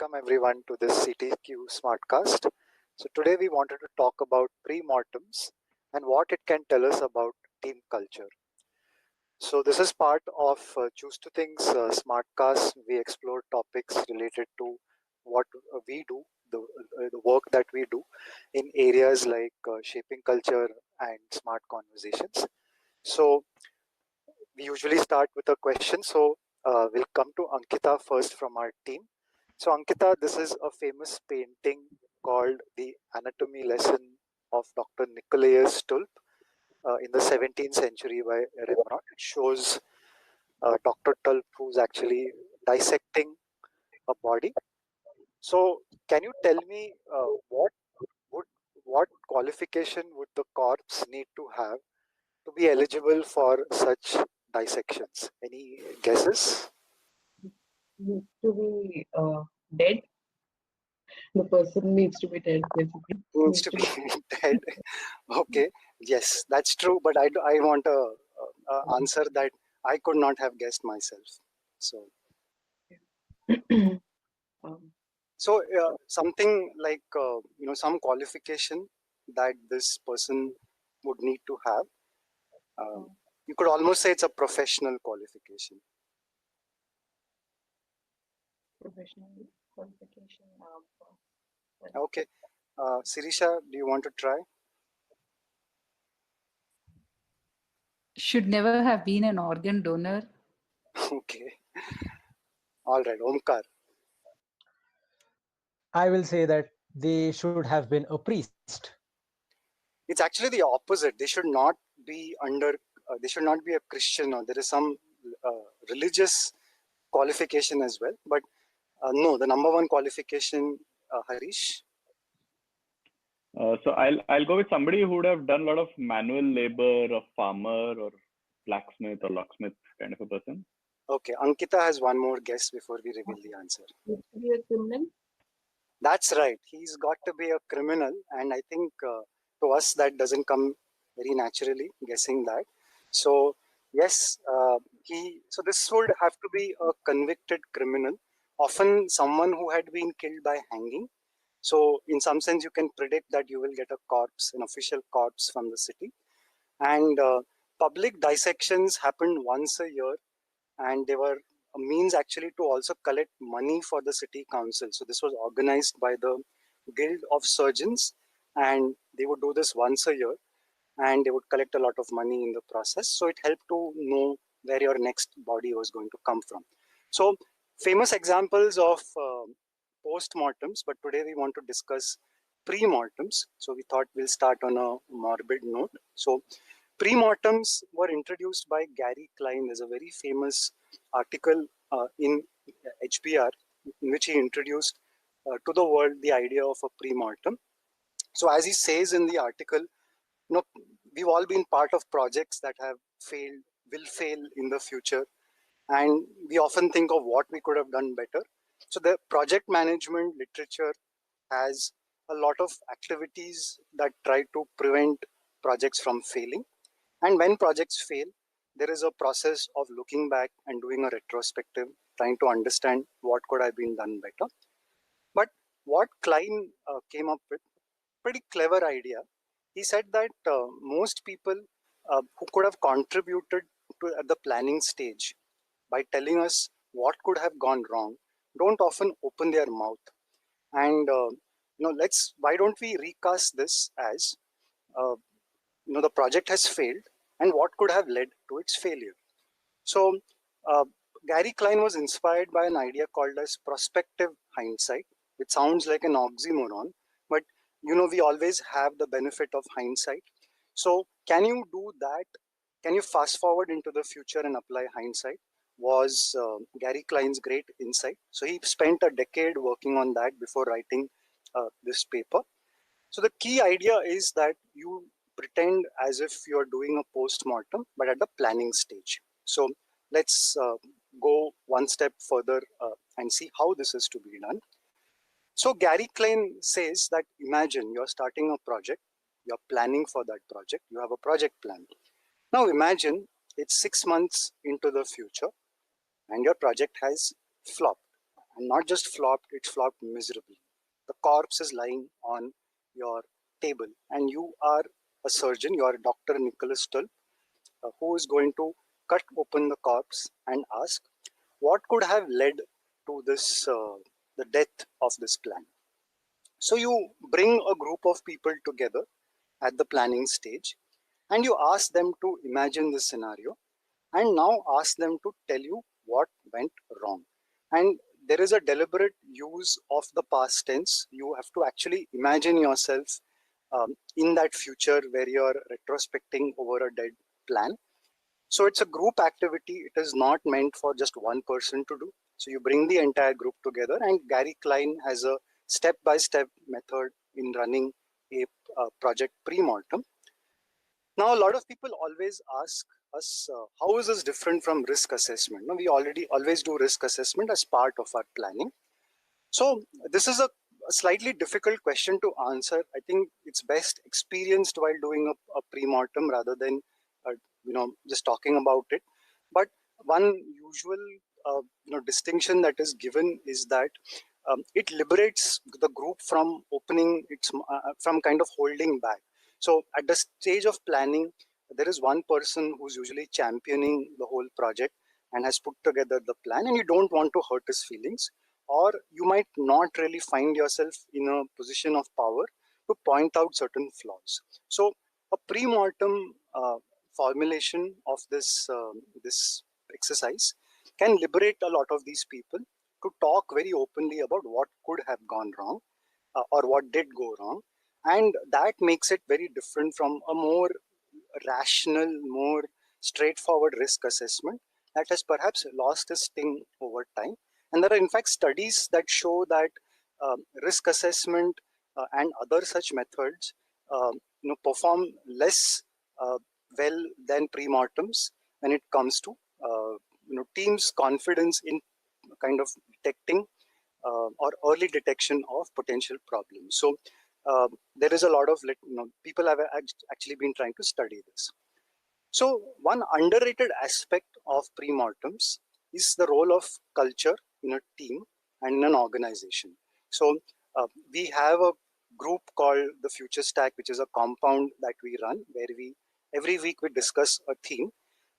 welcome everyone to this CTQ Smartcast. So today we wanted to talk about premortems and what it can tell us about team culture. So this is part of Choose to Things Smartcast. We explore topics related to what we do, the work that we do in areas like shaping culture and smart conversations. So we usually start with a question. So we'll come to Ankita first from our team. So Ankita, this is a famous painting called The Anatomy Lesson of Dr. Nicolaus Tulp in the 17th century by Rembrandt. It shows Dr. Tulp who's actually dissecting a body. So can you tell me what qualification would the corpse need to have to be eligible for such dissections? Any guesses? Needs to be dead. The person needs to be dead, basically. Needs to be dead. Okay, yes, that's true. But I want a answer that I could not have guessed myself. So, something like some qualification that this person would need to have. You could almost say it's a professional qualification. Professional qualification. Okay, Sirisha, do you want to try? Should never have been an organ donor. Okay. All right, Omkar. I will say that they should have been a priest. It's actually the opposite. They should not be they should not be a Christian, or there is some religious qualification as well. But no, the number one qualification, Harish. So I'll go with somebody who would have done a lot of manual labor, a farmer or blacksmith or locksmith kind of a person. Okay, Ankita has one more guess before we reveal the answer. Needs to be a criminal. That's right. He's got to be a criminal, and I think to us that doesn't come very naturally, guessing that. So yes, So this would have to be a convicted criminal, often someone who had been killed by hanging. So in some sense, you can predict that you will get a corpse, an official corpse from the city. And public dissections happened once a year, and they were a means actually to also collect money for the city council. So this was organized by the Guild of Surgeons, and they would do this once a year, and they would collect a lot of money in the process. So it helped to know where your next body was going to come from. So famous examples of post-mortems, but today we want to discuss pre-mortems. So we thought we'll start on a morbid note. So pre-mortems were introduced by Gary Klein. There's a very famous article in HBR in which he introduced to the world the idea of a pre-mortem. So as he says in the article, we've all been part of projects that have failed, will fail in the future, and we often think of what we could have done better. So the project management literature has a lot of activities that try to prevent projects from failing. And when projects fail, there is a process of looking back and doing a retrospective, trying to understand what could have been done better. But what Klein came up with, pretty clever idea. He said that most people who could have contributed to at the planning stage by telling us what could have gone wrong don't often open their mouth. And why don't we recast this as the project has failed and what could have led to its failure. So Gary Klein was inspired by an idea called as prospective hindsight, which sounds like an oxymoron, but we always have the benefit of hindsight. So can you do that? Can you fast forward into the future and apply hindsight? Was Gary Klein's great insight. So he spent a decade working on that before writing this paper. So the key idea is that you pretend as if you're doing a post-mortem, but at the planning stage. So let's go one step further and see how this is to be done. So Gary Klein says that imagine you're starting a project, you're planning for that project, you have a project plan. Now imagine it's 6 months into the future and your project has flopped and not just flopped, it flopped miserably. The corpse is lying on your table, and you are a surgeon, you are Dr. Nicholas Tull, who is going to cut open the corpse and ask what could have led to this, the death of this plan. So you bring a group of people together at the planning stage, and you ask them to imagine this scenario, and now ask them to tell you what went wrong. And there is a deliberate use of the past tense. You have to actually imagine yourself in that future where you're retrospecting over a dead plan. So it's a group activity. It is not meant for just one person to do. So you bring the entire group together, and Gary Klein has a step-by-step method in running a project Premortem. Now, a lot of people always ask us, how is this different from risk assessment? No, we always do risk assessment as part of our planning. So this is a slightly difficult question to answer. I think it's best experienced while doing a pre-mortem rather than just talking about it. But one usual distinction that is given is that it liberates the group from opening its from kind of holding back. So at the stage of planning, there is one person who's usually championing the whole project and has put together the plan, and you don't want to hurt his feelings, or you might not really find yourself in a position of power to point out certain flaws. So a pre-mortem formulation of this exercise can liberate a lot of these people to talk very openly about what could have gone wrong or what did go wrong, and that makes it very different from a more rational, more straightforward risk assessment that has perhaps lost its sting over time. And there are in fact studies that show that risk assessment and other such methods perform less well than pre-mortems when it comes to teams' confidence in kind of detecting or early detection of potential problems. So there is a lot of people have actually been trying to study this. So one underrated aspect of pre-mortems is the role of culture in a team and in an organization. So we have a group called the Future Stack, which is a compound that we run where we every week we discuss a theme.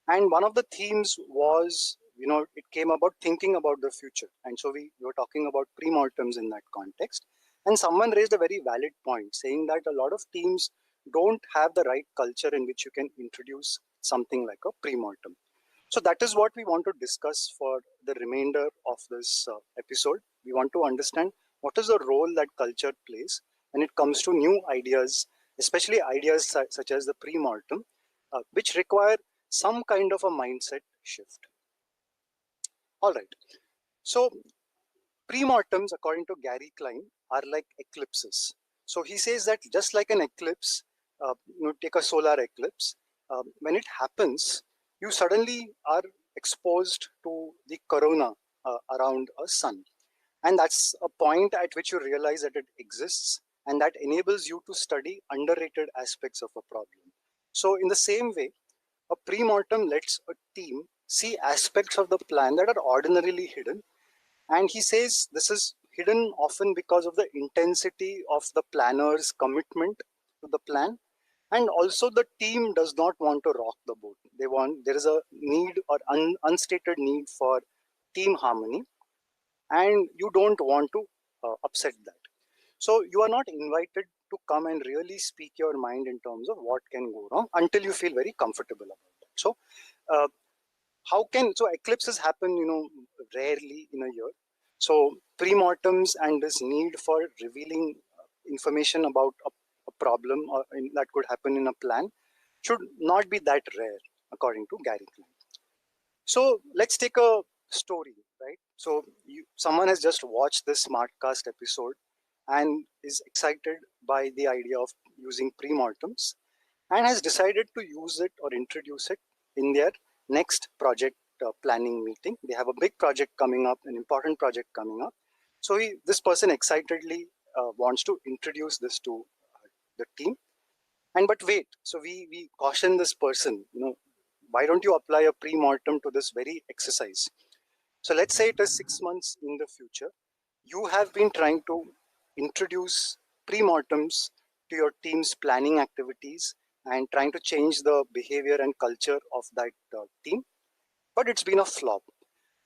And one of the themes was, it came about thinking about the future. And so we were talking about pre-mortems in that context. And someone raised a very valid point saying that a lot of teams don't have the right culture in which you can introduce something like a pre-mortem. So that is what we want to discuss for the remainder of this episode. We want to understand what is the role that culture plays when it comes to new ideas, especially ideas such as the pre-mortem, which require some kind of a mindset shift. All right. So pre-mortems, according to Gary Klein, are like eclipses. So he says that just like an eclipse, take a solar eclipse, when it happens, you suddenly are exposed to the corona around a sun. And that's a point at which you realize that it exists, and that enables you to study underrated aspects of a problem. So in the same way, a pre-mortem lets a team see aspects of the plan that are ordinarily hidden. And he says this is hidden often because of the intensity of the planner's commitment to the plan. And also the team does not want to rock the boat. There is a need or unstated need for team harmony, and you don't want to upset that. So you are not invited to come and really speak your mind in terms of what can go wrong until you feel very comfortable about that. So so eclipses happen, rarely in a year. So pre-mortems and this need for revealing information about a problem or that could happen in a plan should not be that rare, according to Gary Klein. So let's take a story, right? So someone has just watched this Smartcast episode and is excited by the idea of using pre-mortems and has decided to use it or introduce it in their next project planning meeting. They have a big project coming up, an important project coming up. So this person excitedly wants to introduce this to the team. But wait, so we caution this person, why don't you apply a pre-mortem to this very exercise? So let's say it is 6 months in the future. You have been trying to introduce premortems to your team's planning activities and trying to change the behavior and culture of that team, but it's been a flop.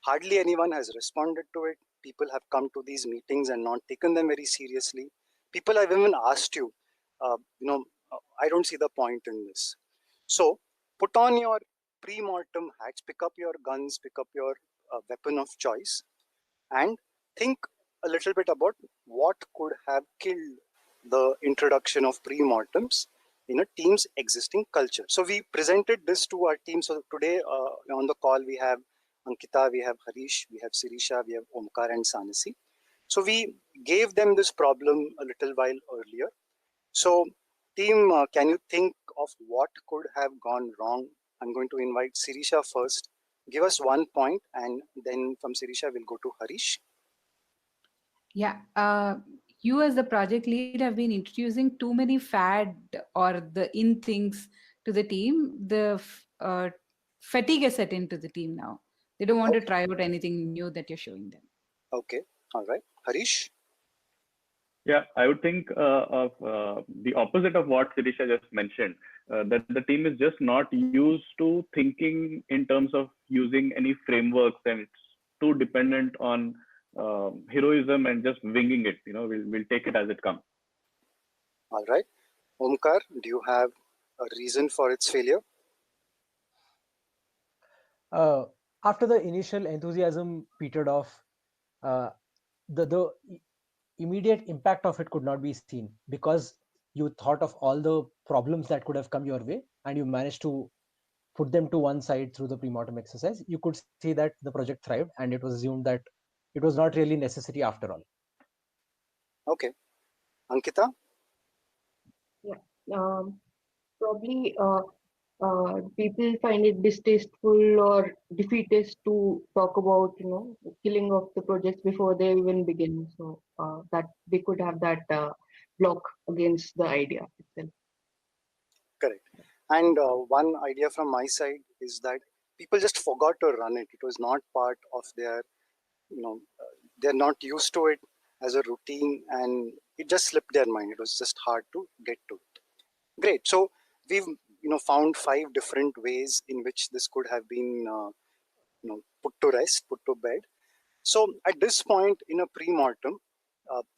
Hardly anyone has responded to it. People have come to these meetings and not taken them very seriously. People have even asked you, I don't see the point in this. So put on your pre-mortem hats, pick up your guns, pick up your weapon of choice, and think a little bit about what could have killed the introduction of pre-mortems in a team's existing culture. So we presented this to our team. So today on the call we have Ankita, we have Harish, we have Sirisha, we have Omkar and Sanasi. So we gave them this problem a little while earlier. So team, can you think of what could have gone wrong? I'm going to invite Sirisha first. Give us 1 point, and then from Sirisha we'll go to Harish. Yeah. You as the project lead have been introducing too many fad or the in things to the team. The fatigue is set into the team now. They don't want to try out anything new that you're showing them. Okay. All right. Harish? Yeah, I would think of the opposite of what Sirisha just mentioned, that the team is just not used to thinking in terms of using any frameworks, and it's too dependent on heroism and just winging it. We'll take it as it comes. All right. Omkar, do you have a reason for its failure? After the initial enthusiasm petered off, the immediate impact of it could not be seen because you thought of all the problems that could have come your way and you managed to put them to one side through the pre-mortem exercise. You could see that the project thrived, and it was assumed that it was not really necessary after all. Okay. Ankita? Probably people find it distasteful or defeatist to talk about killing of the projects before they even begin. So that they could have that block against the idea itself. Correct. And one idea from my side is that people just forgot to run it. It was not part of their, they're not used to it as a routine, and it just slipped their mind. It was just hard to get to it. Great. So we've found 5 different ways in which this could have been put to rest, put to bed. So at this point in a pre-mortem,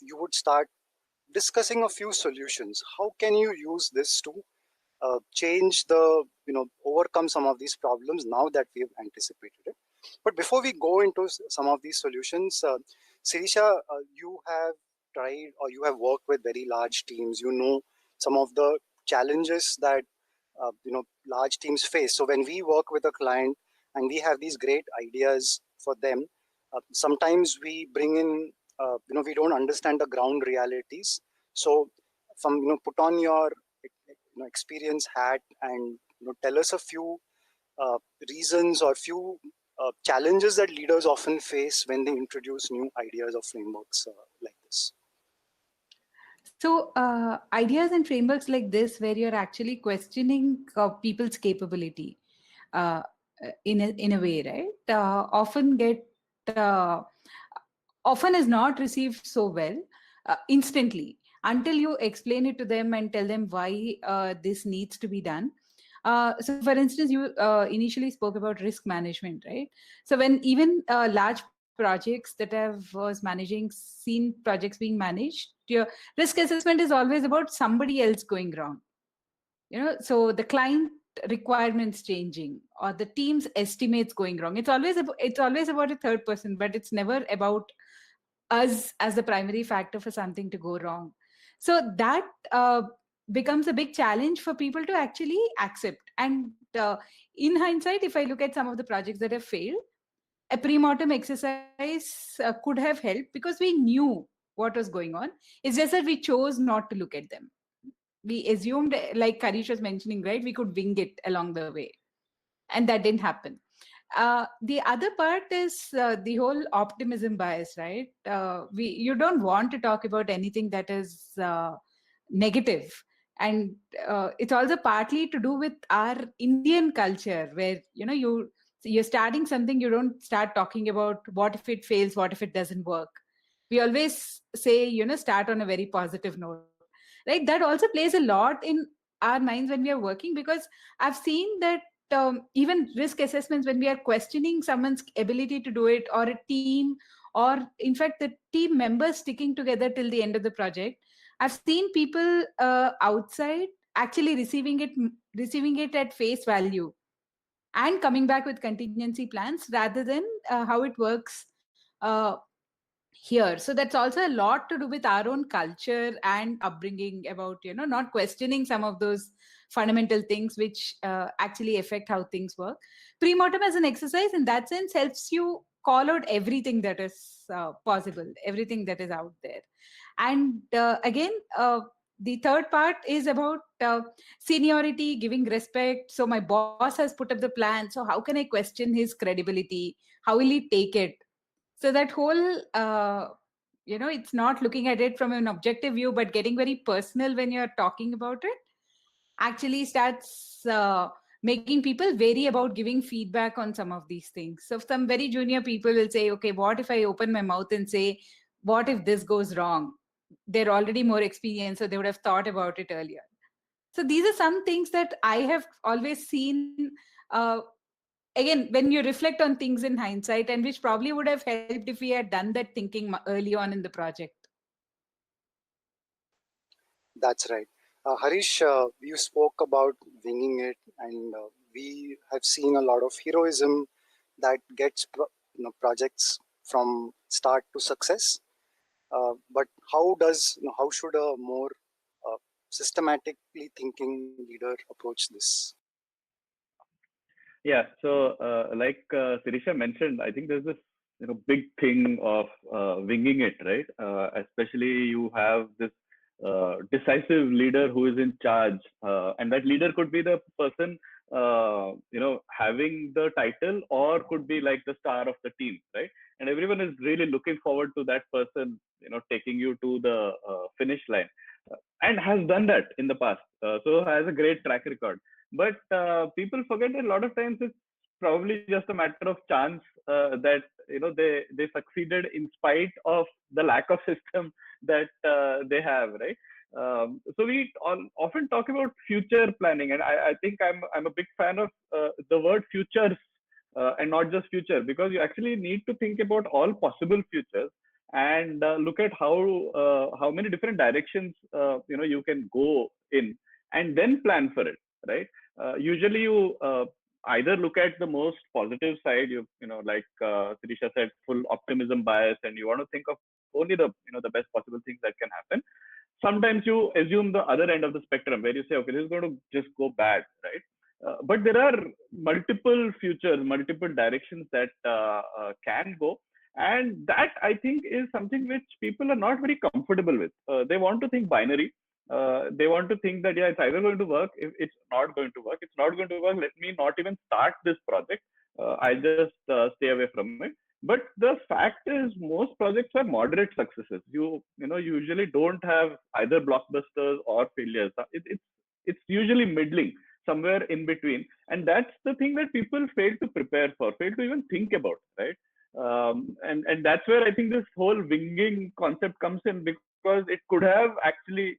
you would start discussing a few solutions. How can you use this to change the overcome some of these problems now that we have anticipated it? But before we go into some of these solutions, Sirisha, you have tried or you have worked with very large teams. You know some of the challenges that large teams face. So when we work with a client and we have these great ideas for them, sometimes we bring in we don't understand the ground realities. So from put on your experience hat and tell us a few reasons or few challenges that leaders often face when they introduce new ideas or frameworks like this. So ideas and frameworks like this, where you're actually questioning people's capability in a way, right? Often is not received so well instantly until you explain it to them and tell them why this needs to be done. So for instance, you initially spoke about risk management, right? So when even large projects that was managing, seen projects being managed, your risk assessment is always about somebody else going wrong. So the client requirements changing or the team's estimates going wrong. It's always about a third person, but it's never about us as the primary factor for something to go wrong. So that becomes a big challenge for people to actually accept. And in hindsight, if I look at some of the projects that have failed, a pre-mortem exercise could have helped because we knew what was going on. It's just that we chose not to look at them. We assumed, like Harish was mentioning, right, we could wing it along the way. And that didn't happen. The other part is the whole optimism bias, right? You don't want to talk about anything that is negative. And it's also partly to do with our Indian culture where, you you're starting something, you don't start talking about what if it fails, what if it doesn't work. We always say, start on a very positive note. Right? That also plays a lot in our minds when we are working, because I've seen that even risk assessments, when we are questioning someone's ability to do it, or a team, or in fact the team members sticking together till the end of the project, I've seen people outside actually receiving it at face value and coming back with contingency plans rather than how it works here. So that's also a lot to do with our own culture and upbringing, about not questioning some of those fundamental things which actually affect how things work. Premortem as an exercise in that sense helps you call out everything that is possible, everything that is out there. And again, the third part is about seniority, giving respect. So my boss has put up the plan, so how can I question his credibility? How will he take it? So that whole it's not looking at it from an objective view, but getting very personal when you're talking about it, actually starts making people wary about giving feedback on some of these things. So some very junior people will say, okay, what if I open my mouth and say, what if this goes wrong? They're already more experienced, so they would have thought about it earlier. So these are some things that I have always seen, again, when you reflect on things in hindsight, and which probably would have helped if we had done that thinking early on in the project. That's right. Harish, you spoke about winging it, and we have seen a lot of heroism that gets projects from start to success. But how should a more systematically thinking leader approach this? Yeah. So, like Sirisha mentioned, I think there's this big thing of winging it, right? Especially you have this decisive leader who is in charge, and that leader could be the person having the title, or could be like the star of the team, right? And everyone is really looking forward to that person, taking you to the finish line, and has done that in the past. So has a great track record. But people forget that a lot of times it's probably just a matter of chance that they succeeded in spite of the lack of system that they have, right? So we often talk about future planning, and I think I'm a big fan of the word futures, and not just future, because you actually need to think about all possible futures, and look at how many different directions you can go in, and then plan for it, right? Usually you either look at the most positive side, like Sirisha said, full optimism bias, and you want to think of only the best possible things that can happen. Sometimes you assume the other end of the spectrum, where you say, okay, this is going to just go bad, right? But there are multiple futures, multiple directions that can go, and that I think is something which people are not very comfortable with. They want to think binary. They want to think that, yeah, it's either going to work. If it's not going to work, it's not going to work. Let me not even start this project. I just stay away from it. But the fact is, most projects are moderate successes. Usually don't have either blockbusters or failures. It's usually middling, somewhere in between, and that's the thing that people fail to prepare for, fail to even think about, right? And that's where I think this whole winging concept comes in, because it could have actually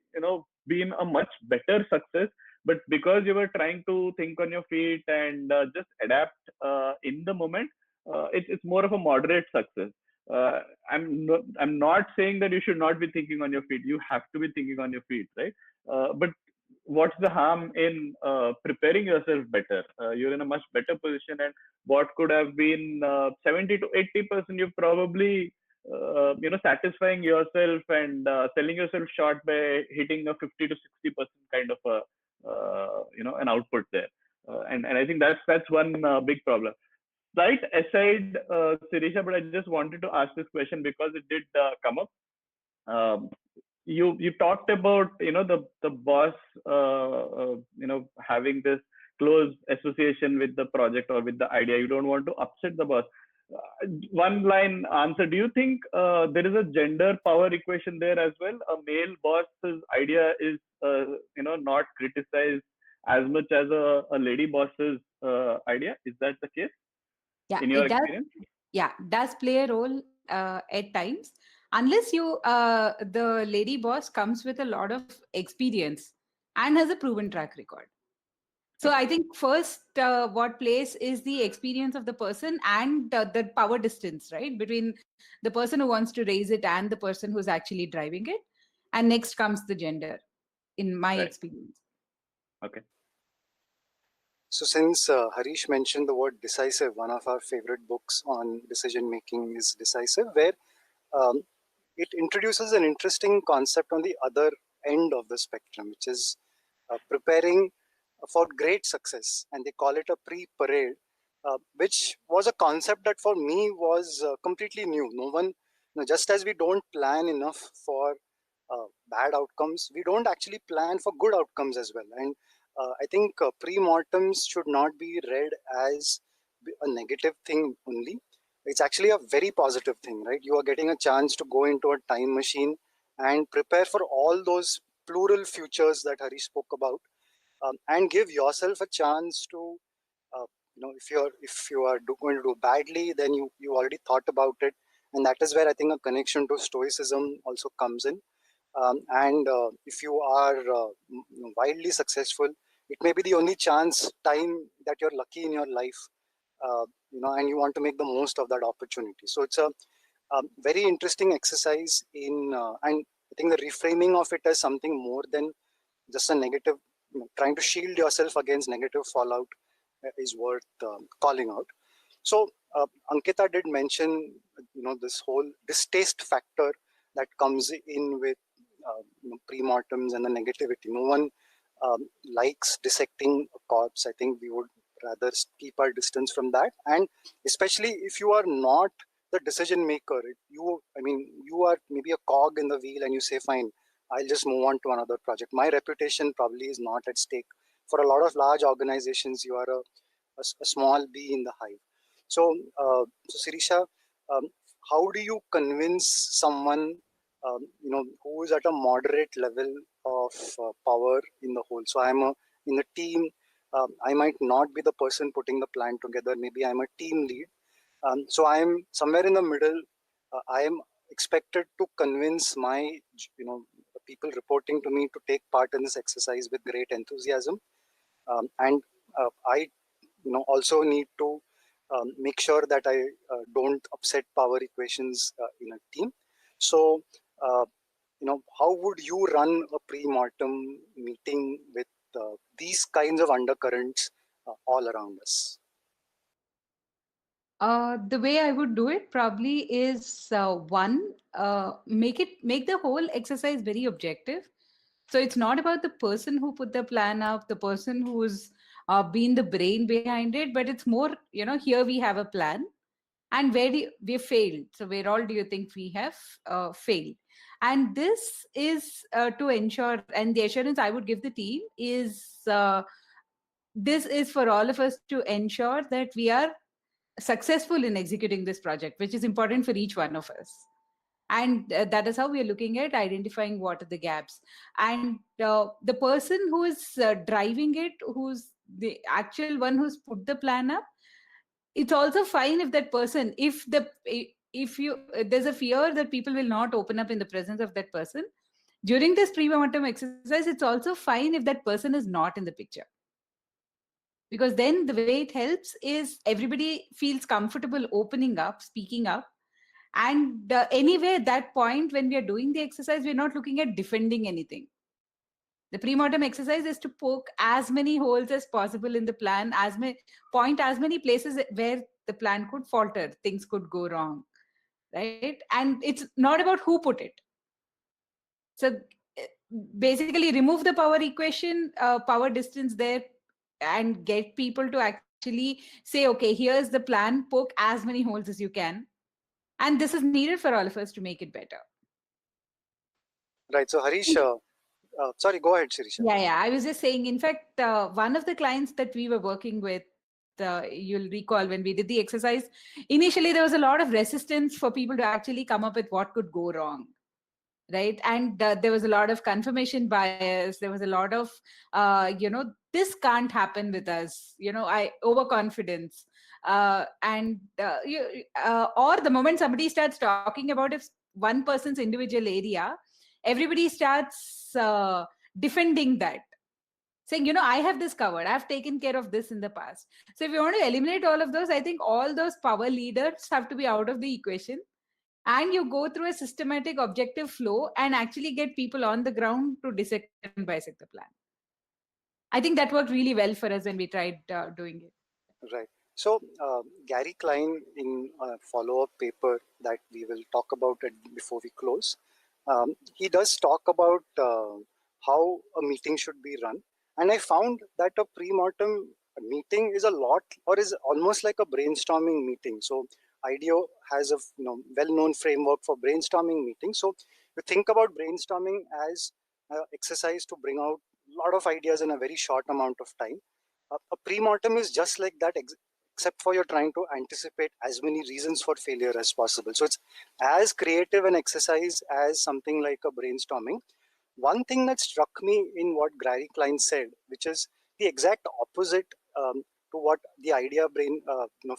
been a much better success, but because you were trying to think on your feet and just adapt in the moment, it's more of a moderate success. I'm not saying that you should not be thinking on your feet. You have to be thinking on your feet, right? But what's the harm in preparing yourself better? You're in a much better position, and what could have been 70 to 80%, you're probably satisfying yourself and selling yourself short by hitting a 50 to 60% kind of a an output there. And I think that's one big problem. Slight aside, Sirisha, but I just wanted to ask this question because it did come up. Um, you talked about the boss having this close association with the project or with the idea. You don't want to upset the boss. One line answer: do you think there is a gender power equation there as well? A male boss's idea is not criticized as much as a lady boss's idea. Is that the case? Yeah, in your it does. experience? Yeah, does play a role at times, unless the lady boss comes with a lot of experience and has a proven track record. So Okay. I think first what plays is the experience of the person and the power distance, right, between the person who wants to raise it and the person who's actually driving it. And next comes the gender, in my Right. experience. Okay. So since Harish mentioned the word decisive, one of our favorite books on decision making is Decisive, where um, it introduces an interesting concept on the other end of the spectrum, which is preparing for great success, and they call it a pre-parade, which was a concept that for me was completely new. No one, just as we don't plan enough for bad outcomes, we don't actually plan for good outcomes as well. And I think pre-mortems should not be read as a negative thing only. It's actually a very positive thing, right? You are getting a chance to go into a time machine and prepare for all those plural futures that Harish spoke about, and give yourself a chance to, uh, if you are going to do badly, then you already thought about it, and that is where I think a connection to stoicism also comes in. And if you are wildly successful, it may be the only chance time that you're lucky in your life, and you want to make the most of that opportunity. So it's a very interesting exercise and I think the reframing of it as something more than just a negative, trying to shield yourself against negative fallout is worth calling out. So Ankita did mention, this whole distaste factor that comes in with pre-mortems and the negativity. No one likes dissecting a corpse. I think we would rather keep our distance from that. And especially if you are not the decision maker, you are maybe a cog in the wheel and you say, fine, I'll just move on to another project. My reputation probably is not at stake. For a lot of large organizations, you are a small bee in the hive. So Sirisha, um, how do you convince someone, who is at a moderate level of power in the whole? So in the team. I might not be the person putting the plan together. Maybe I'm a team lead. So I am somewhere in the middle. I am expected to convince my, people reporting to me to take part in this exercise with great enthusiasm, and I, also need to make sure that I don't upset power equations in a team. So, how would you run a pre-mortem meeting with these kinds of undercurrents all around us? The way I would do it probably is one, make the whole exercise very objective. So it's not about the person who put the plan up, the person who's been the brain behind it, but it's more, here we have a plan, and where we failed. So where all do you think we have failed? And this is to ensure, and the assurance I would give the team is, this is for all of us to ensure that we are successful in executing this project, which is important for each one of us. And that is how we are looking at identifying what are the gaps. And the person who is driving it, who's the actual one who's put the plan up, it's also fine if that person, if you there's a fear that people will not open up in the presence of that person during this pre-mortem exercise, it's also fine if that person is not in the picture, because then the way it helps is everybody feels comfortable opening up, speaking up. And anyway, at that point when we are doing the exercise, we're not looking at defending anything. The pre-mortem exercise is to poke as many holes as possible in the plan, point as many places where the plan could falter, things could go wrong, right? And it's not about who put it. So basically remove the power equation, power distance there, and get people to actually say, okay, here's the plan, poke as many holes as you can. And this is needed for all of us to make it better. Right. So Harish, sorry, go ahead, Sirisha. Yeah. I was just saying, in fact, one of the clients that we were working with, you'll recall when we did the exercise, initially there was a lot of resistance for people to actually come up with what could go wrong. Right. And there was a lot of confirmation bias. There was a lot of, this can't happen with us, overconfidence. Or the moment somebody starts talking about if one person's individual area, everybody starts defending that, saying, I have this covered, I've taken care of this in the past. So if you want to eliminate all of those, I think all those power leaders have to be out of the equation, and you go through a systematic objective flow and actually get people on the ground to dissect and bisect the plan. I think that worked really well for us when we tried doing it. Right. So Gary Klein, in a follow-up paper that we will talk about it before we close, he does talk about how a meeting should be run. And I found that a pre-mortem meeting is a lot, or is almost like a brainstorming meeting. So IDEO has a well-known framework for brainstorming meetings. So you think about brainstorming as an exercise to bring out a lot of ideas in a very short amount of time. A pre-mortem is just like that, except for you're trying to anticipate as many reasons for failure as possible. So it's as creative an exercise as something like a brainstorming. One thing that struck me in what Gary Klein said, which is the exact opposite to what the idea brain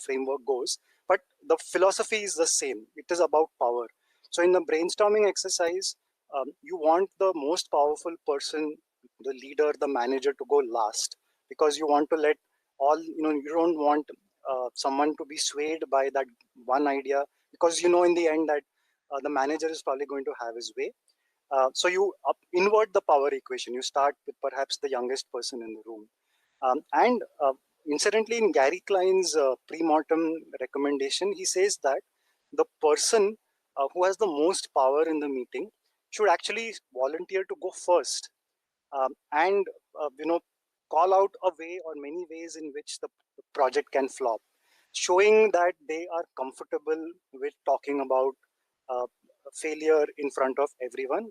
framework goes, but the philosophy is the same. It is about power. So in the brainstorming exercise, you want the most powerful person, the leader, the manager, to go last, because you want to let all, you don't want someone to be swayed by that one idea, because in the end that the manager is probably going to have his way. So you invert the power equation. You start with perhaps the youngest person in the room. And incidentally, in Gary Klein's pre-mortem recommendation, he says that the person who has the most power in the meeting should actually volunteer to go first, and call out a way or many ways in which the project can flop, showing that they are comfortable with talking about failure in front of everyone,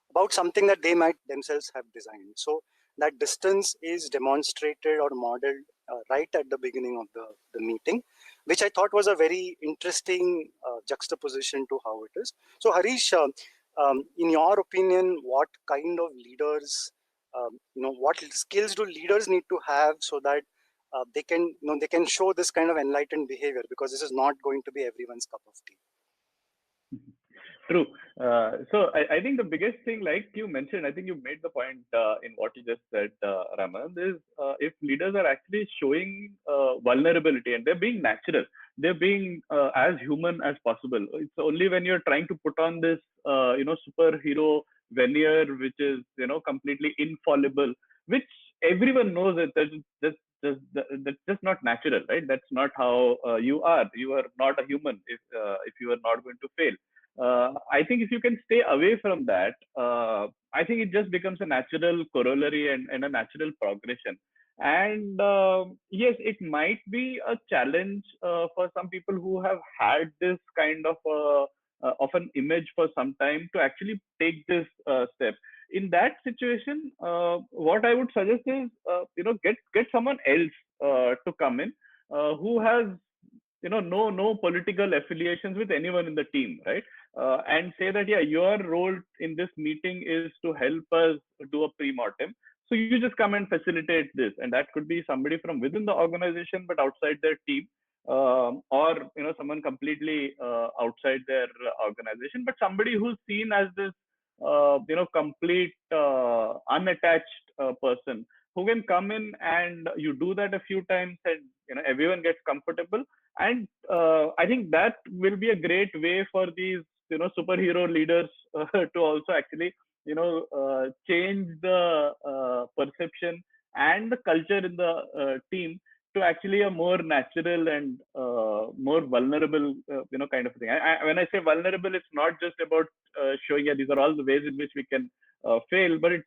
about something that they might themselves have designed. So that distance is demonstrated or modeled right at the beginning of the meeting, which I thought was a very interesting juxtaposition to how it is. So Harish, in your opinion, what kind of leaders, what skills do leaders need to have so that they can show this kind of enlightened behavior, because this is not going to be everyone's cup of tea. True. So I think the biggest thing, like you mentioned, I think you made the point in what you just said, Ramanand, is if leaders are actually showing vulnerability and they're being natural, they're being as human as possible. It's only when you're trying to put on this, superhero veneer, which is, completely infallible, which everyone knows that that's just not natural, right? That's not how you are. You are not a human if you are not going to fail. I think if you can stay away from that, I think it just becomes a natural corollary and a natural progression. And yes, it might be a challenge for some people who have had this kind of an image for some time to actually take this step. In that situation, what I would suggest is, get someone else to come in who has no political affiliations with anyone in the team, right? And say that, yeah, your role in this meeting is to help us do a pre-mortem. So you just come and facilitate this, and that could be somebody from within the organization but outside their team, or someone completely outside their organization, but somebody who's seen as this complete unattached person who can come in, and you do that a few times, and everyone gets comfortable. And I think that will be a great way for these superhero leaders to also actually change the perception and the culture in the team to actually a more natural and more vulnerable kind of thing. When I say vulnerable, it's not just about showing, yeah, these are all the ways in which we can fail, but it's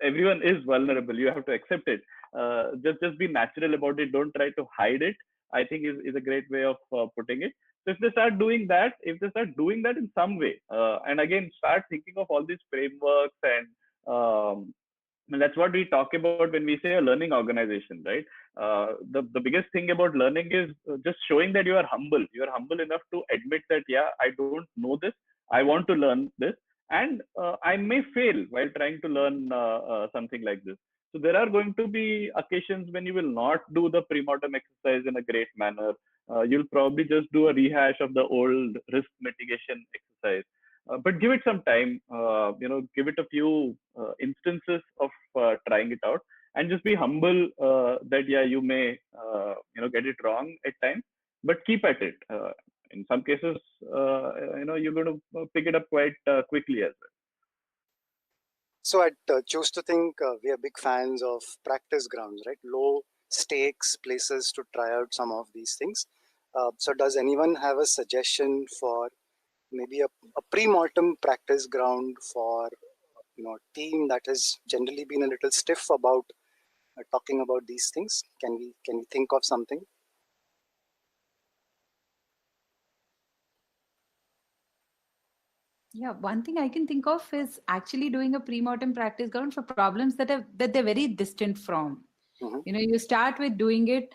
everyone is vulnerable. You have to accept it. Just be natural about it. Don't try to hide it, I think is a great way of putting it. So if they start doing that, in some way, and again, start thinking of all these frameworks, and that's what we talk about when we say a learning organization, right? The biggest thing about learning is just showing that you are humble. You are humble enough to admit that, yeah, I don't know this. I want to learn this, and I may fail while trying to learn something like this. So there are going to be occasions when you will not do the pre-mortem exercise in a great manner. You'll probably just do a rehash of the old risk mitigation exercise. But give it some time, give it a few instances of trying it out, and just be humble that, yeah, you may, get it wrong at times, but keep at it. In some cases, you're going to pick it up quite quickly as well. So I choose to think we are big fans of practice grounds, right? Low stakes places to try out some of these things. So does anyone have a suggestion for maybe a pre-mortem practice ground for team that has generally been a little stiff about talking about these things? Can we think of something? Yeah, one thing I can think of is actually doing a pre-mortem practice ground for problems that they're very distant from. Mm-hmm. You start with doing it.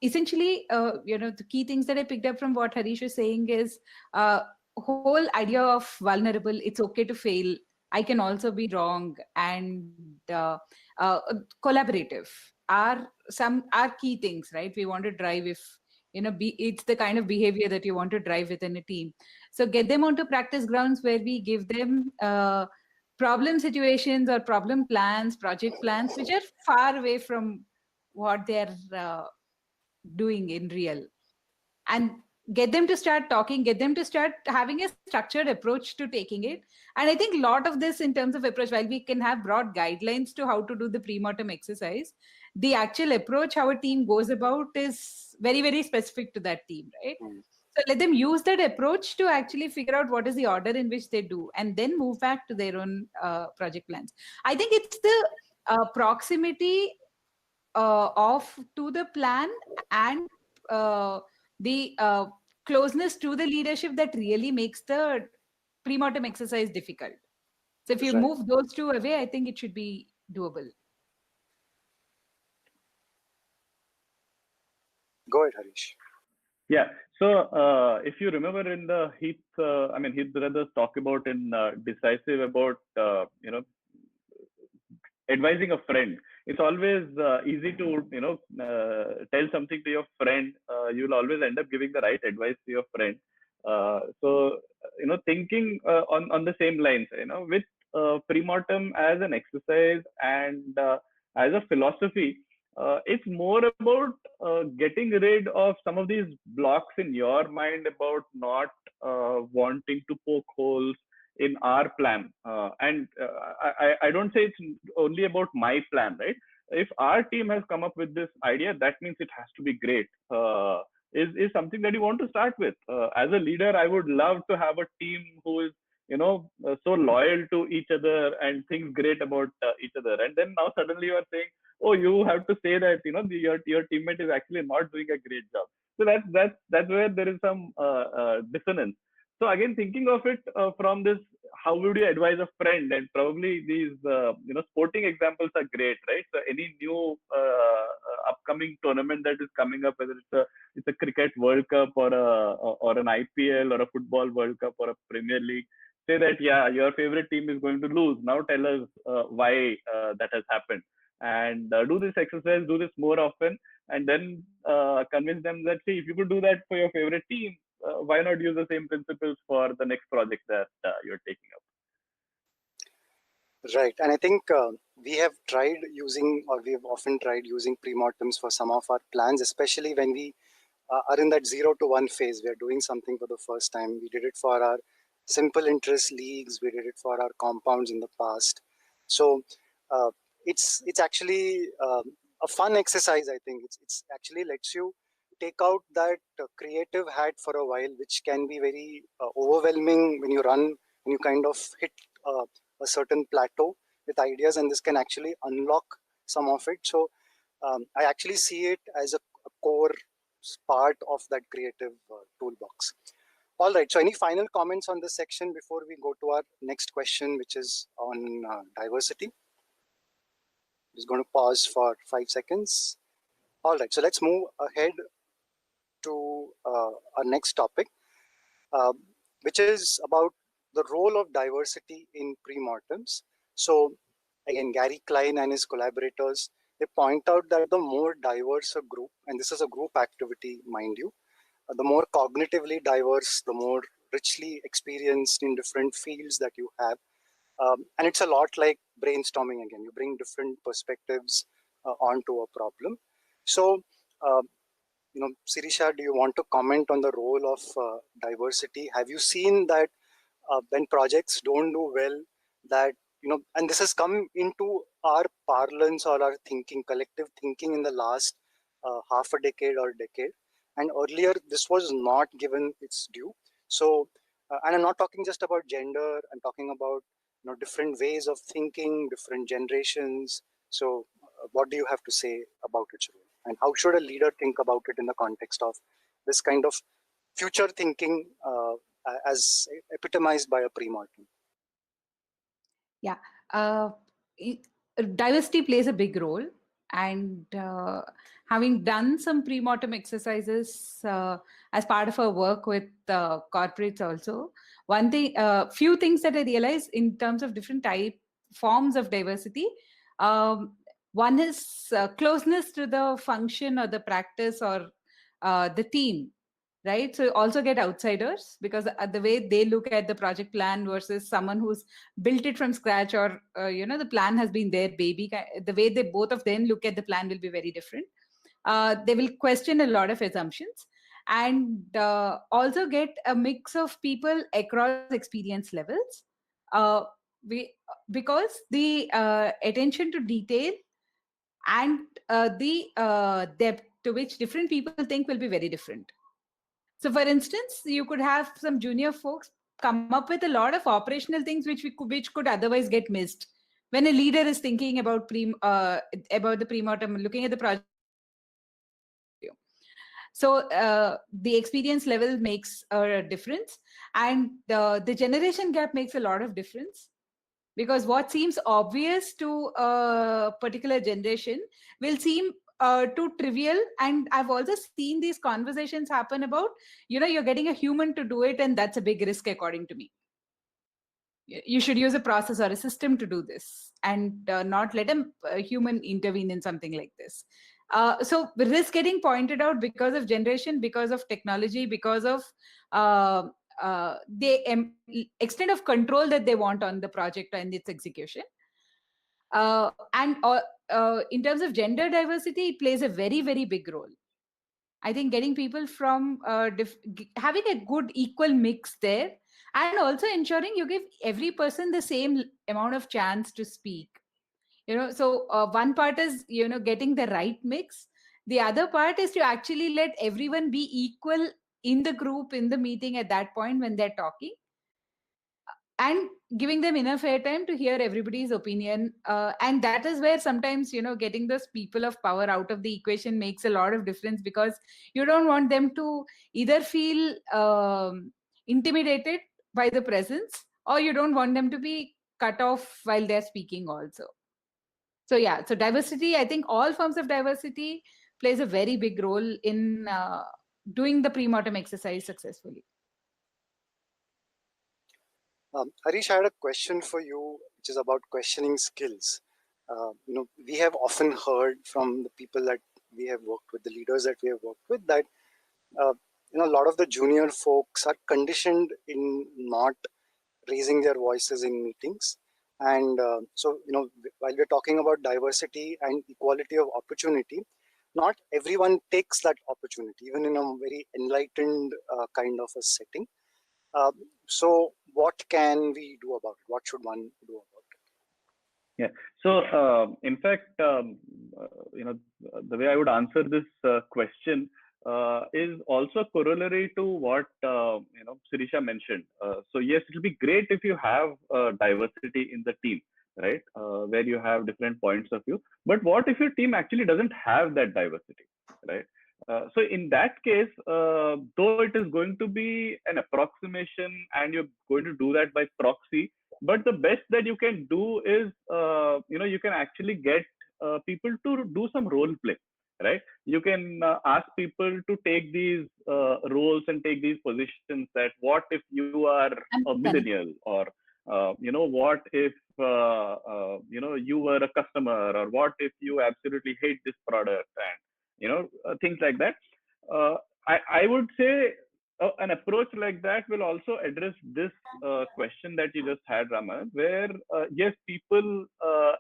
Essentially, the key things that I picked up from what Harish was saying is whole idea of vulnerable. It's okay to fail. I can also be wrong, and collaborative are key things, right? We want to drive it's the kind of behavior that you want to drive within a team. So get them onto practice grounds where we give them problem situations or problem plans, project plans, which are far away from what they're doing in real. And get them to start talking, get them to start having a structured approach to taking it. And I think a lot of this in terms of approach, while we can have broad guidelines to how to do the pre-mortem exercise, the actual approach, how a team goes about is very, very specific to that team, right? Mm. So let them use that approach to actually figure out what is the order in which they do, and then move back to their own project plans. I think it's the proximity to the plan and the closeness to the leadership that really makes the pre-mortem exercise difficult. So if you Right. move those two away, I think it should be doable. Go ahead, Harish. Yeah. So if you remember in the Heath brothers talk about in Decisive about, advising a friend. It's always easy to, tell something to your friend. You'll always end up giving the right advice to your friend. So, thinking on the same lines, with pre-mortem as an exercise and as a philosophy, it's more about getting rid of some of these blocks in your mind about not wanting to poke holes in our plan. I don't say it's only about my plan, right? If our team has come up with this idea, that means it has to be great. Is something that you want to start with. As a leader, I would love to have a team who is, so loyal to each other and thinks great about each other. And then now suddenly you are saying, oh, you have to say that, your teammate is actually not doing a great job. So that's where there is some dissonance. So again, thinking of it from this, how would you advise a friend? And probably these, sporting examples are great, right? So any new upcoming tournament that is coming up, whether it's a cricket World Cup or an IPL or a football World Cup or a Premier League, say that, yeah, your favorite team is going to lose. Now tell us why that has happened, and do this exercise, do this more often, and then convince them that, see, if you could do that for your favorite team, why not use the same principles for the next project that you're taking up? Right. And I think we have often tried using pre-mortems for some of our plans, especially when we are in that 0 to 1 phase. We are doing something for the first time. We did it for our simple interest leagues. We did it for our compounds in the past. So it's actually a fun exercise. I think it's actually lets you take out that creative hat for a while, which can be very overwhelming when you kind of hit a certain plateau with ideas, and this can actually unlock some of it. So I actually see it as a core part of that creative toolbox. All right. So any final comments on this section before we go to our next question, which is on diversity? Just going to pause for 5 seconds. All right. So let's move ahead to our next topic, which is about the role of diversity in pre-mortems. So again, Gary Klein and his collaborators, they point out that the more diverse a group, and this is a group activity, mind you, the more cognitively diverse, the more richly experienced in different fields that you have. And it's a lot like brainstorming again. You bring different perspectives onto a problem. So, Sirisha, do you want to comment on the role of diversity? Have you seen that when projects don't do well, that, and this has come into our parlance or our thinking, collective thinking in the last half a decade or decade. And earlier, this was not given its due. So, and I'm not talking just about gender, I'm talking about different ways of thinking, different generations. So, what do you have to say about its role? And how should a leader think about it in the context of this kind of future thinking as epitomized by a Premortem? Yeah, uh, diversity plays a big role, and having done some pre-mortem exercises as part of our work with corporates also, few things that I realized in terms of different forms of diversity. One is closeness to the function or the practice or the team, right? So you also get outsiders, because the way they look at the project plan versus someone who's built it from scratch, or the plan has been their baby, the way they both of them look at the plan will be very different. They will question a lot of assumptions, and also get a mix of people across experience levels. Because the attention to detail and the depth to which different people think will be very different. So, for instance, you could have some junior folks come up with a lot of operational things which could otherwise get missed when a leader is thinking about the pre-mortem, looking at the project. So the experience level makes a difference, and the generation gap makes a lot of difference. Because what seems obvious to a particular generation will seem too trivial. And I've also seen these conversations happen about, you're getting a human to do it, and that's a big risk according to me. You should use a process or a system to do this, and not let a human intervene in something like this. So risk getting pointed out because of generation, because of technology, because of the extent of control that they want on the project and its execution. And in terms of gender diversity, it plays a very, very big role. I think getting people from having a good equal mix there, and also ensuring you give every person the same amount of chance to speak. So one part is, getting the right mix. The other part is to actually let everyone be equal in the group, in the meeting at that point when they're talking, and giving them enough airtime to hear everybody's opinion. And that is where sometimes, getting those people of power out of the equation makes a lot of difference, because you don't want them to either feel intimidated by the presence, or you don't want them to be cut off while they're speaking also. So yeah, so diversity, I think all forms of diversity plays a very big role in doing the pre-mortem exercise successfully. Harish, I had a question for you, which is about questioning skills. We have often heard from the people that we have worked with, the leaders that we have worked with, that a lot of the junior folks are conditioned in not raising their voices in meetings. And so, while we're talking about diversity and equality of opportunity, not everyone takes that opportunity, even in a very enlightened kind of a setting. So what can we do about it? What should one do about it? Yeah. So in fact, the way I would answer this question is also corollary to what Sirisha mentioned. So yes, it will be great if you have diversity in the team, right? Where you have different points of view. But what if your team actually doesn't have that diversity, right? So in that case, though it is going to be an approximation and you're going to do that by proxy, but the best that you can do is, you can actually get people to do some role play, right? You can ask people to take these roles and take these positions, that what if you are a millennial, or, what if you were a customer, or what if you absolutely hate this product, and things like that. uh, I would say an approach like that will also address this question that you just had, Raman, where yes, people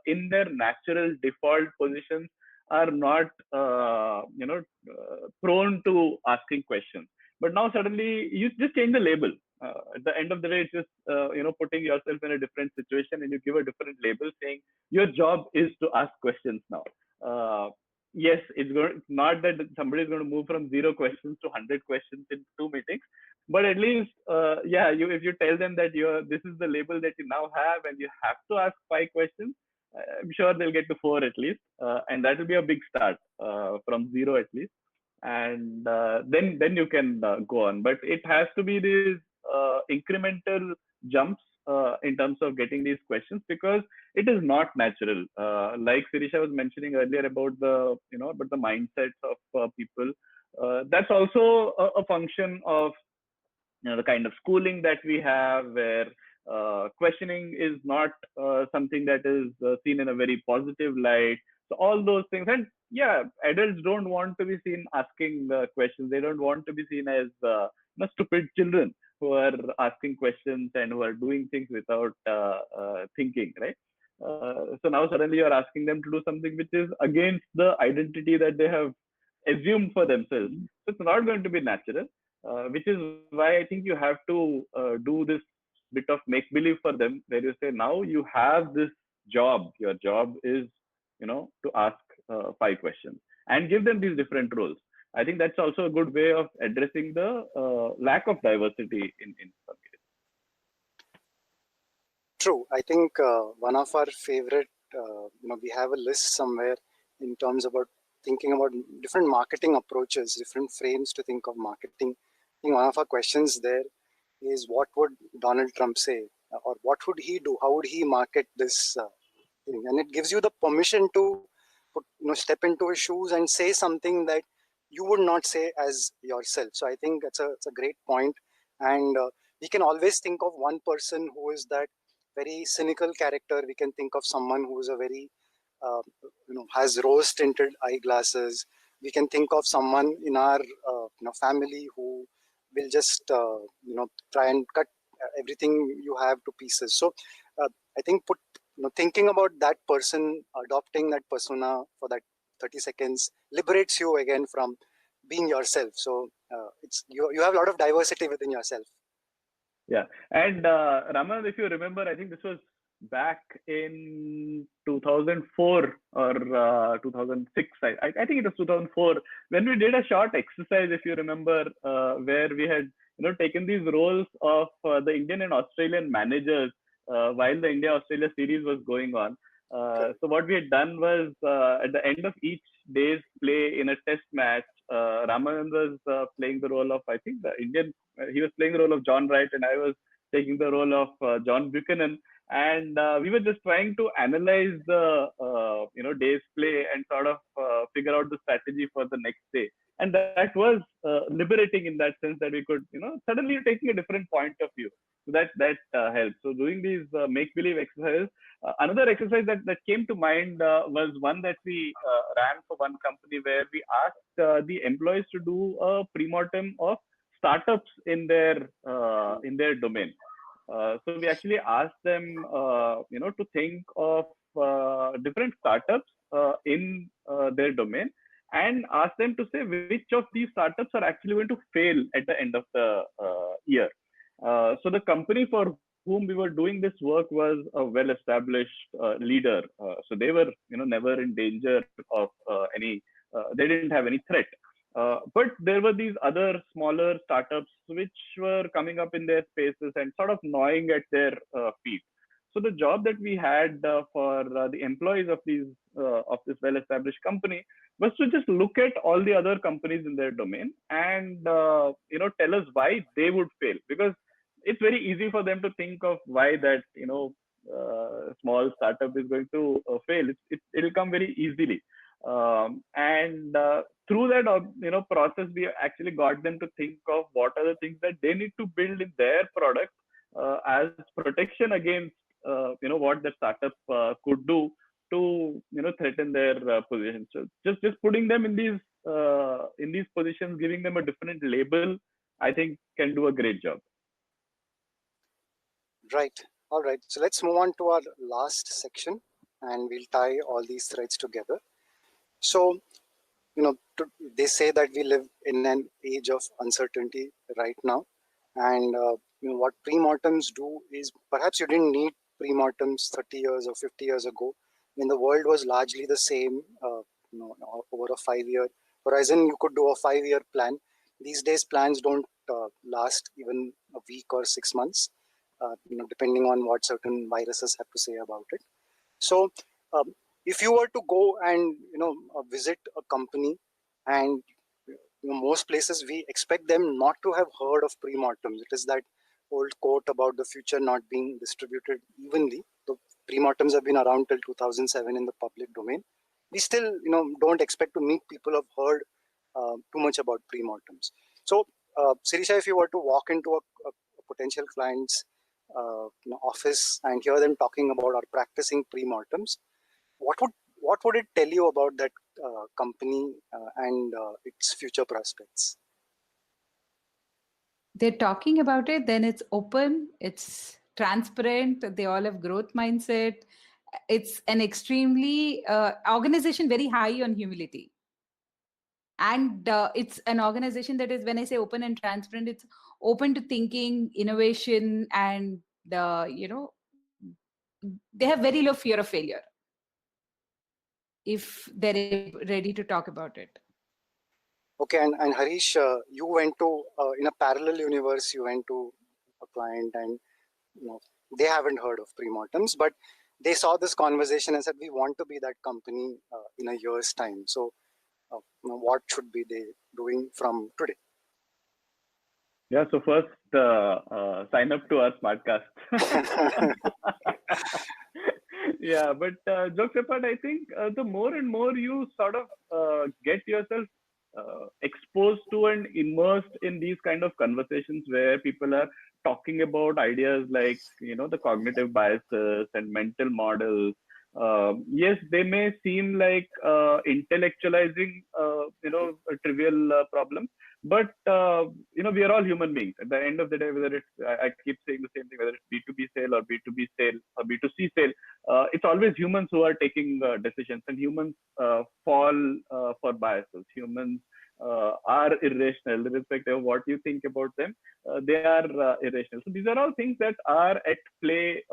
in their natural default positions are not prone to asking questions, but now suddenly you just change the label. At the end of the day, it's just putting yourself in a different situation, and you give a different label saying your job is to ask questions now. Yes, it's not that somebody is going to move from 0 questions to 100 questions in 2 meetings, but at least if you tell them that this is the label that you now have and you have to ask 5 questions, I'm sure they'll get to 4 at least, and that will be a big start from 0 at least, and then you can go on. But it has to be these incremental jumps in terms of getting these questions, because it is not natural. Like Sirisha was mentioning earlier about the mindsets of people. That's also a function of the kind of schooling that we have, where questioning is not something that is seen in a very positive light. So all those things, and yeah, adults don't want to be seen asking questions. They don't want to be seen as stupid children who are asking questions and who are doing things without thinking, right? So now suddenly you're asking them to do something which is against the identity that they have assumed for themselves. So it's not going to be natural, which is why I think you have to do this bit of make believe for them, where you say, now you have this job. Your job is, to ask 5 questions, and give them these different roles. I think that's also a good way of addressing the lack of diversity in some cases. True. I think one of our favorite, we have a list somewhere in terms about thinking about different marketing approaches, different frames to think of marketing. I think one of our questions there is, what would Donald Trump say, or what would he do? How would he market this thing? And it gives you the permission to step into his shoes and say something that you would not say as yourself. So I think it's a great point. And we can always think of one person who is that very cynical character. We can think of someone who is a very has rose tinted eyeglasses. We can think of someone in our family who will just try and cut everything you have to pieces. So I think thinking about that person, adopting that persona for that 30 seconds liberates you again from being yourself. So it's you have a lot of diversity within yourself. Yeah. And Raman, if you remember, I think this was back in 2004 or 2006. I think it was 2004, when we did a short exercise, if you remember, where we had taken these roles of the Indian and Australian managers while the India-Australia series was going on. So what we had done was, at the end of each day's play in a test match, Ramanand was playing the role of, I think, the Indian. He was playing the role of John Wright, and I was taking the role of John Buchanan. And we were just trying to analyze the day's play and sort of figure out the strategy for the next day. And that was liberating in that sense, that we could suddenly taking a different point of view. So that helps. So doing these make believe exercises. Another exercise that came to mind was one that we ran for one company, where we asked the employees to do a premortem of startups in their domain. So we actually asked them, to think of different startups in their domain, and ask them to say which of these startups are actually going to fail at the end of the year. So the company for whom we were doing this work was a well-established leader. So they were, never in danger of any. They didn't have any threat. But there were these other smaller startups which were coming up in their spaces and sort of gnawing at their feet. So the job that we had for the employees of this well-established company was to just look at all the other companies in their domain and tell us why they would fail, because it's very easy for them to think of why that small startup is going to fail. It'll come very easily. And through that process, we actually got them to think of what are the things that they need to build in their product as protection against what the startup could do to threaten their position. So just putting them in these positions, giving them a different label, I think can do a great job. Right. All right. So let's move on to our last section, and we'll tie all these threads together. So, they say that we live in an age of uncertainty right now, and what premortems do is, perhaps you didn't need premortems 30 years or 50 years ago, when the world was largely the same. Over a 5-year horizon, you could do a 5-year plan. These days, plans don't last even a week or 6 months, depending on what certain viruses have to say about it. So, if you were to go and visit a company, and most places we expect them not to have heard of premortems. It is that old quote about the future not being distributed evenly. The premortems have been around till 2007 in the public domain. We still don't expect to meet people who have heard too much about premortems. So, Sirisha, if you were to walk into a potential client's office and hear them talking about or practicing premortems, what would it tell you about that company and its future prospects? They're talking about it, then it's open, it's transparent, they all have growth mindset. It's an extremely organization very high on humility. And it's an organization that is, when I say open and transparent, it's open to thinking, innovation, and they have very low fear of failure if they're ready to talk about it. Okay, and Harish, you went to in a parallel universe. You went to a client, and they haven't heard of premortems, but they saw this conversation and said, "We want to be that company in a year's time." So, what should be they doing from today? Yeah. So first, sign up to our podcast. Yeah, but jokes apart, I think the more and more you sort of get yourself exposed to and immersed in these kind of conversations where people are talking about ideas like the cognitive biases and mental models. Yes, they may seem like intellectualizing a trivial problem, but we are all human beings. At the end of the day, whether it's I keep saying the same thing, whether it's B2B sale or B2B sale or B2C sale, it's always humans who are taking decisions, and humans fall for biases. Humans are irrational, irrespective of what you think about them. They are irrational. So these are all things that are at play.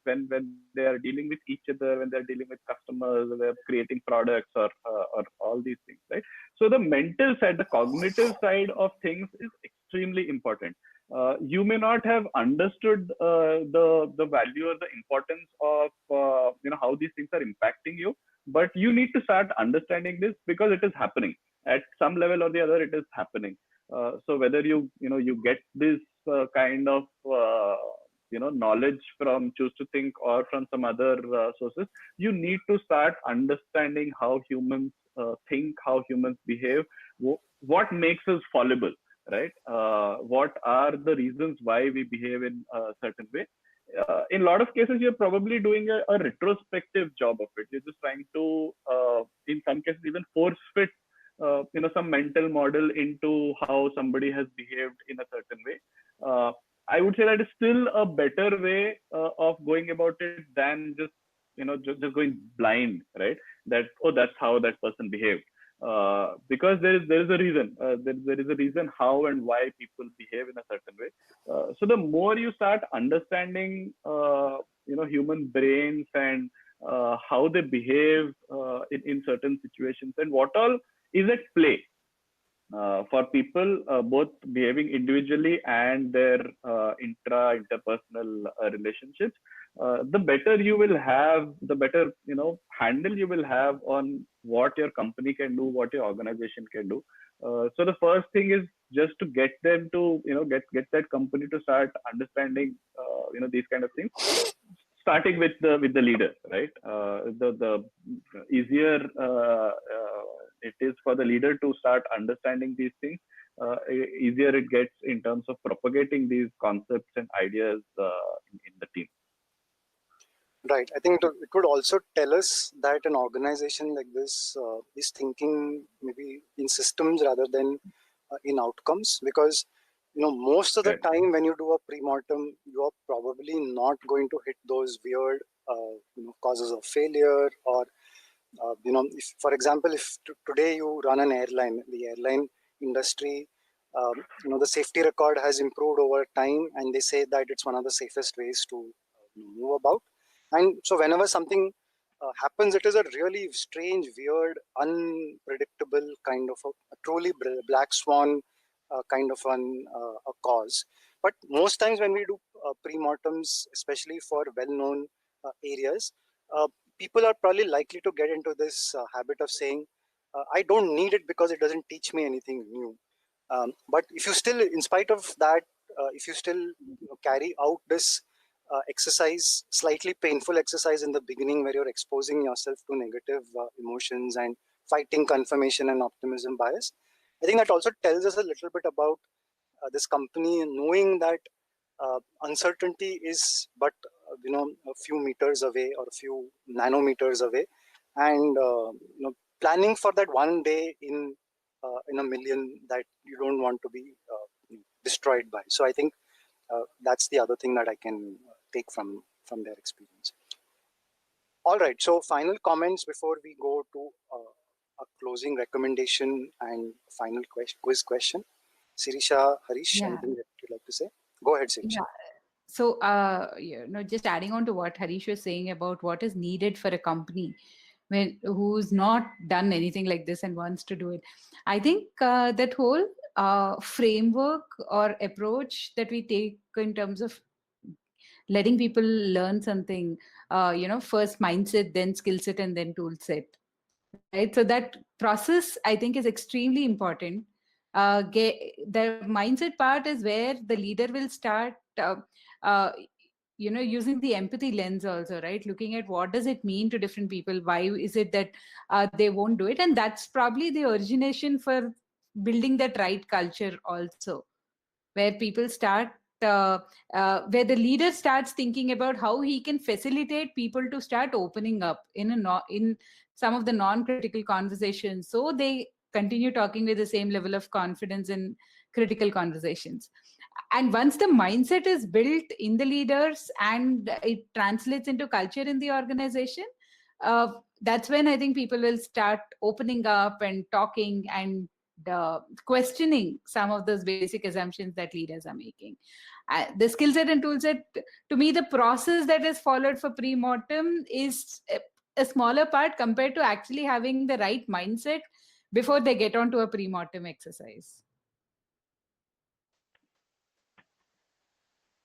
When they are dealing with each other, when they're dealing with customers, when they're creating products or all these things, right? So the mental side, the cognitive side of things is extremely important. You may not have understood the value or the importance of how these things are impacting you, but you need to start understanding this because it is happening at some level or the other. It is happening. So whether you get this kind of knowledge from Choose to Think or from some other sources, you need to start understanding how humans think, how humans behave, what makes us fallible, right? What are the reasons why we behave in a certain way? In a lot of cases, you're probably doing a retrospective job of it. You're just trying to, in some cases, even force fit some mental model into how somebody has behaved in a certain way. I would say that is still a better way of going about it than just just going blind, right? That that's how that person behaved. Because there is a reason. There is a reason how and why people behave in a certain way. So the more you start understanding, human brains and how they behave in certain situations and what all is at play for people, both behaving individually and their interpersonal relationships, the better you will have, the better handle you will have on what your company can do, what your organization can do. So the first thing is just to get them to get that company to start understanding these kind of things, starting with the leader, right? The easier it is for the leader to start understanding these things, easier it gets in terms of propagating these concepts and ideas in the team. Right. I think it could also tell us that an organization like this is thinking maybe in systems rather than in outcomes, because most of the Right. time when you do a pre-mortem, you are probably not going to hit those weird causes of failure, or if, for example, if today you run an airline, the airline industry, the safety record has improved over time, and they say that it's one of the safest ways to move about. And so whenever something happens, it is a really strange, weird, unpredictable kind of a truly black swan kind of a cause. But most times when we do pre-mortems, especially for well-known areas, uh, people are probably likely to get into this habit of saying, I don't need it because it doesn't teach me anything new. But if you still, in spite of that, if you still carry out this exercise, slightly painful exercise in the beginning, where you're exposing yourself to negative emotions and fighting confirmation and optimism bias, I think that also tells us a little bit about this company knowing that uncertainty is but a few meters away or a few nanometers away, and planning for that one day in a million that you don't want to be destroyed by. So I think that's the other thing that I can take from their experience. All right, so final comments before we go to a closing recommendation and final quiz question. Sirisha, Harish, Yeah. anything that you'd like to say? Go ahead, Sirisha. Yeah. So, just adding on to what Harish was saying about what is needed for a company who's not done anything like this and wants to do it. I think that whole framework or approach that we take in terms of letting people learn something, first mindset, then skill set, and then tool set. Right. So that process, I think, is extremely important. The mindset part is where the leader will start, using the empathy lens also, right? Looking at what does it mean to different people? Why is it that they won't do it? And that's probably the origination for building that right culture also, where people start where the leader starts thinking about how he can facilitate people to start opening up in some of the non-critical conversations, so they continue talking with the same level of confidence in critical conversations. And once the mindset is built in the leaders and it translates into culture in the organization, that's when I think people will start opening up and talking and questioning some of those basic assumptions that leaders are making. The skill set and tool set, to me, the process that is followed for pre-mortem is a smaller part compared to actually having the right mindset before they get onto a pre-mortem exercise.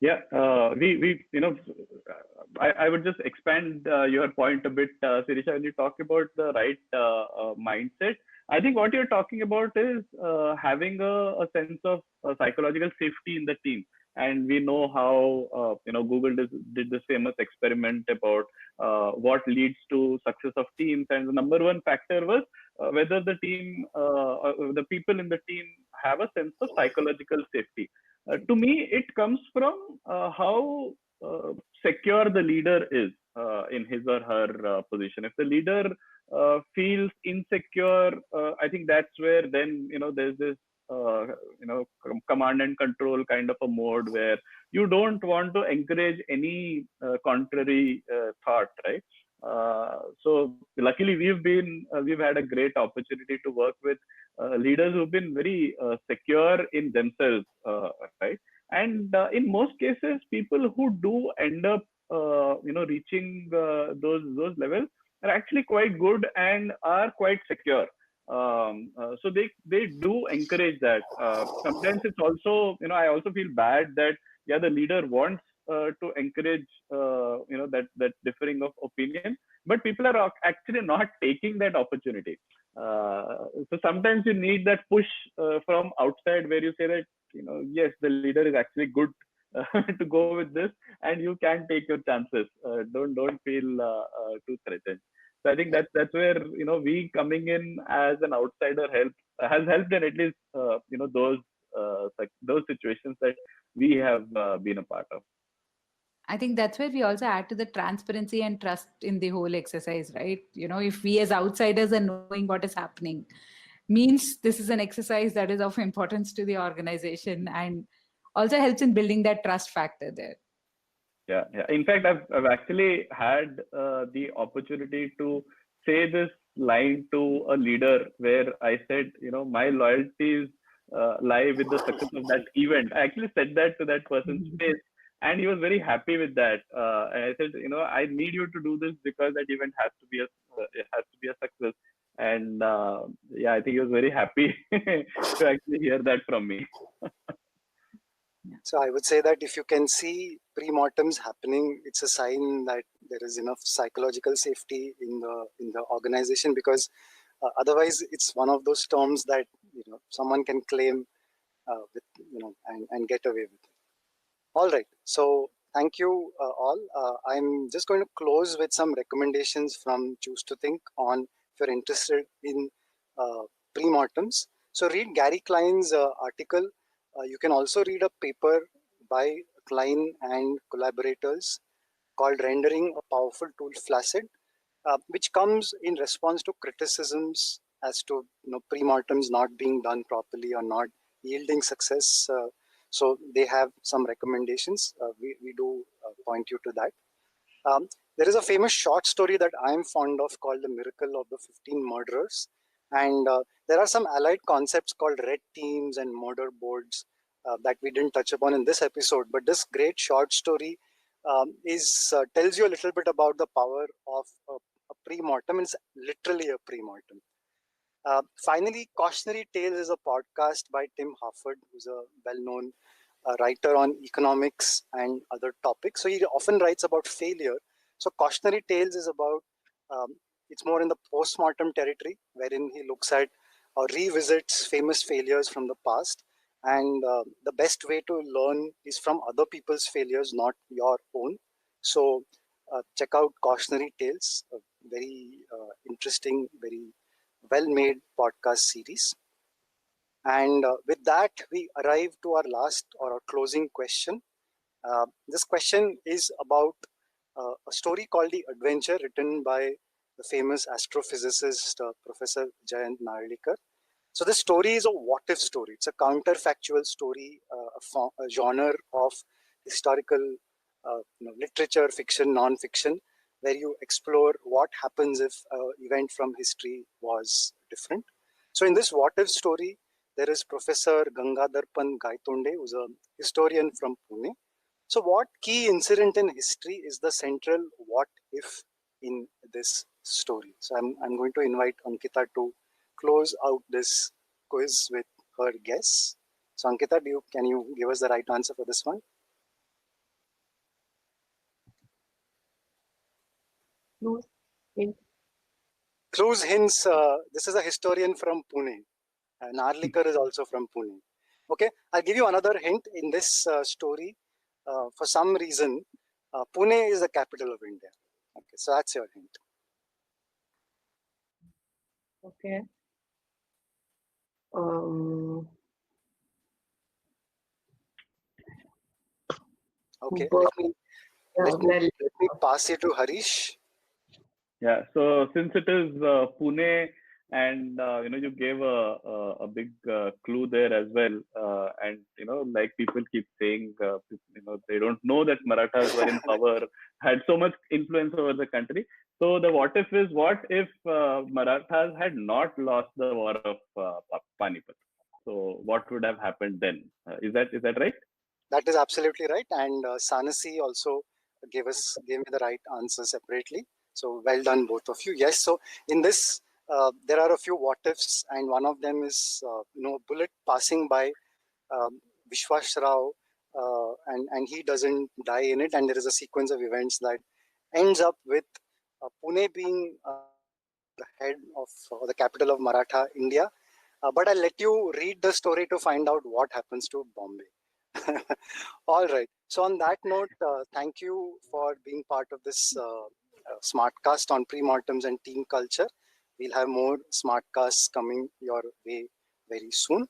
Yeah, I would just expand your point a bit, Sirisha, when you talk about the right mindset. I think what you're talking about is having a sense of psychological safety in the team. And we know how, Google did this famous experiment about what leads to success of teams. And the number one factor was whether the people in the team have a sense of psychological safety. To me, it comes from how secure the leader is in his or her position. If the leader feels insecure, I think that's where then there's this command and control kind of a mode where you don't want to encourage any contrary thought, right? So luckily we've had a great opportunity to work with leaders who've been very secure in themselves, right? And in most cases, people who do end up, reaching those levels are actually quite good and are quite secure. So they do encourage that. Sometimes it's also, I also feel bad that the leader wants to encourage, that differing of opinion, but people are actually not taking that opportunity. So sometimes you need that push from outside where you say that, yes, the leader is actually good to go with this, and you can take your chances. Don't feel too threatened. So I think that's where we coming in as an outsider has helped in at least those situations that we have been a part of. I think that's where we also add to the transparency and trust in the whole exercise, right? If we as outsiders are knowing what is happening, means this is an exercise that is of importance to the organization and also helps in building that trust factor there. Yeah. In fact, I've actually had the opportunity to say this line to a leader where I said, my loyalties lie with the success of that event. I actually said that to that person's face, and he was very happy with that. And I said, I need you to do this because that event has to be a success. And yeah, I think he was very happy to actually hear that from me. So I would say that if you can see premortems happening, it's a sign that there is enough psychological safety in the organization, because otherwise it's one of those terms that someone can claim with and get away with it. All right. So thank you all. I'm just going to close with some recommendations from Choose to Think on if you're interested in premortems. So read Gary Klein's article. You can also read a paper by Klein and collaborators called Rendering a Powerful Tool Flaccid, which comes in response to criticisms as to premortems not being done properly or not yielding success. So they have some recommendations. We do point you to that. There is a famous short story that I am fond of called The Miracle of the 15 Murderers. And there are some allied concepts called red teams and murder boards that we didn't touch upon in this episode. But this great short story tells you a little bit about the power of a premortem. It's literally a premortem. Finally, Cautionary Tales is a podcast by Tim Harford, who's a well-known writer on economics and other topics. So he often writes about failure. So Cautionary Tales is about, it's more in the post-mortem territory, wherein he looks at or revisits famous failures from the past. And the best way to learn is from other people's failures, not your own. So check out Cautionary Tales, a very interesting, very well-made podcast series. And with that, we arrive to our last or our closing question. This question is about a story called The Adventure, written by the famous astrophysicist Professor Jayant Narlikar. So this story is a what-if story. It's a counterfactual story, a genre of historical literature, fiction, non-fiction, where you explore what happens if an event from history was different. So in this what-if story, there is Professor Gangadharpan Gaitonde, who's a historian from Pune. So what key incident in history is the central what if in this story? So I'm going to invite Ankita to close out this quiz with her guess. So Ankita, can you give us the right answer for this one? Clues, hints. This is a historian from Pune. Narlikar is also from Pune. Okay, I'll give you another hint in this story. For some reason, Pune is the capital of India. Okay, so that's your hint. Okay. Okay, But, let me pass it to Harish. Yeah. So since it is Pune, and you gave a big clue there as well, and like people keep saying, they don't know that Marathas were in power, had so much influence over the country. So the what if is, what if Marathas had not lost the war of Panipat? So what would have happened then? Is that right? That is absolutely right. And Sanasi also gave me the right answer separately. So well done, both of you. Yes. So in this, there are a few what ifs, and one of them is bullet passing by Vishwas Rao, and he doesn't die in it. And there is a sequence of events that ends up with Pune being the head of the capital of Maratha India. But I'll let you read the story to find out what happens to Bombay. All right. So on that note, thank you for being part of this Smartcast on premortems and team culture. We'll have more Smartcasts coming your way very soon.